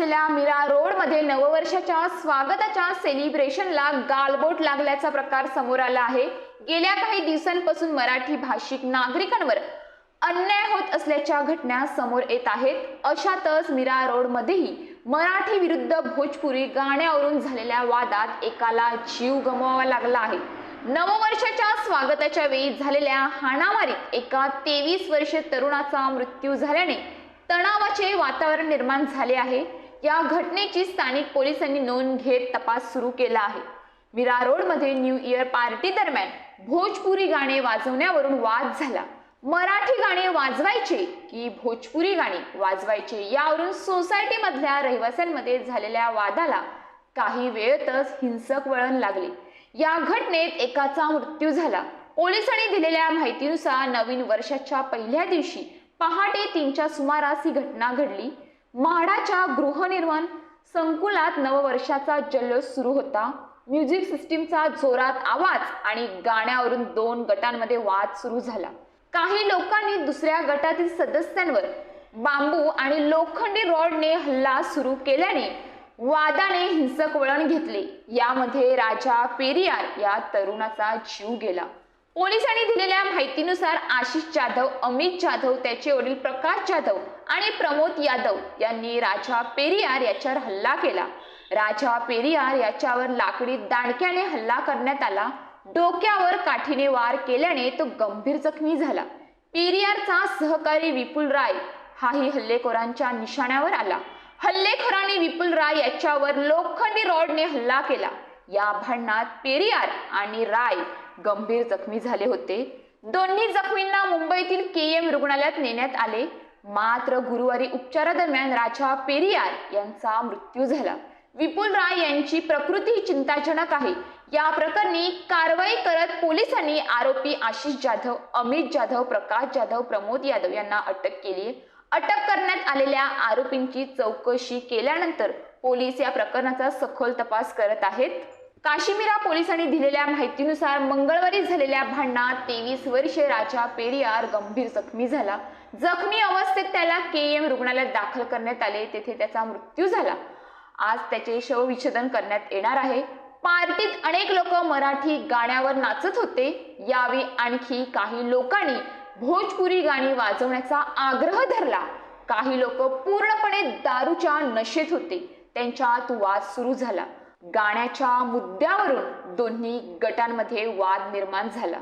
असलेल्या मीरा रोड मध्ये नववर्षाच्या स्वागताच्या सेलिब्रेशनला गालबोट लागल्याचा प्रकार समोर आला आहे। गेल्या काही दिवसांपासून मराठी भाषिक नागरिकांवर अन्याय होत असल्याच्या घटना समोर येत आहेत। अशातच मीरा रोड मध्येही मराठी विरुद्ध भोजपुरी गाण्यावरून झालेल्या वादात एकाला जीव गमवावा लागला आहे। नववर्षाच्या स्वागताच्या वेळी झालेल्या हाणामारीत एका 23 वर्षीय तरुणाचा मृत्यू झाल्याने तणावाचे वातावरण निर्माण झाले आहे। या घटनेची स्थानिक पोलिसांनी नोंद घेत तपास सुरू केला आहे। मीरा रोड मध्ये न्यू इयर पार्टी दरम्यान भोजपुरी गाणे वाजवण्यावरून वाद झाला। मराठी गाणे वाजवायचे की भोजपुरी गाणे वाजवायचे यावरून सोसायटी मधल्या रहिवाशांमध्ये झालेल्या वादाला काही वेळातच हिंसक वळण लागले। या घटनेत एकाचा मृत्यू झाला। पोलिसांनी दिलेल्या माहितीनुसार नवीन वर्षाच्या पहिल्या दिवशी पहाटे 3च्या सुमारास ही घटना घडली। म्हाडाच्या गृहनिर्माण संकुलात नववर्षाचा जल्लोष सुरू होता। म्युझिक सिस्टीमचा जोरात आवाज आणि गाण्यावरून 2 गटांमध्ये वाद सुरू झाला। काही लोकांनी दुसऱ्या गटातील सदस्यांवर बांबू आणि लोखंडी रॉडने हल्ला सुरू केल्याने वादाने हिंसक वळण घेतले। यामध्ये राजा पेरियार या तरुणाचा जीव गेला। पोलिसांनी दिलेल्या माहितीनुसार आशिष जाधव, अमित जाधव, त्याचे वडील प्रकाश जाधव आणि प्रमोद यादव यांनी राजा पेरियार याच्यावर हल्ला केला। राजा पेरियार याच्यावर लाकडी दांडक्याने हल्ला करण्यात आला। डोक्यावर काठीने वार केल्याने तो गंभीर जखमी झाला। पेरियारचा सहकारी विपुल राय हाही हल्लेखोरांच्या निशाण्यावर आला। हल्लेखोरांनी विपुल राय याच्यावर लोखंडी रॉडने हल्ला केला। या भांडणात पेरियार आणि राय गंभीर जखमी झाले होते। दोन्ही जखमींना मुंबईतील केएम रुग्णालयात नेण्यात आले। मात्र गुरुवारी उपचारादरम्यान राजा पेरियार यांचा मृत्यू झाला। विपुल राय यांची प्रकृती चिंताजनक आहे। या प्रकरणी कारवाई करत पोलिसांनी आरोपी आशिष जाधव, अमित जाधव, प्रकाश जाधव, प्रमोद यादव यांना अटक केली। अटक करण्यात आलेल्या आरोपींची चौकशी केल्यानंतर पोलीस या प्रकरणाचा सखोल तपास करत आहेत। काश्मीरा पोलिसांनी दिलेल्या माहितीनुसार मंगळवारी झालेल्या भांडणात 23 वर्षीय राजा पेरियार गंभीर जखमी झाला। जखमी अवस्थेत त्याला केएम रुग्णालयात दाखल करण्यात आले, तेथे त्याचा मृत्यू झाला। आज त्याचे शवविच्छेदन करण्यात येणार आहे। पार्टीत अनेक लोक मराठी गाण्यावर नाचत होते। यावेळी आणखी काही लोकांनी भोजपुरी गाणी वाजवण्याचा आग्रह धरला। काही लोक पूर्णपणे दारूच्या नशेत होते, त्यांच्यात वाद सुरू झाला। गाण्याच्या मुद्द्यावरून दोन्ही गटांमध्ये वाद निर्माण झाला।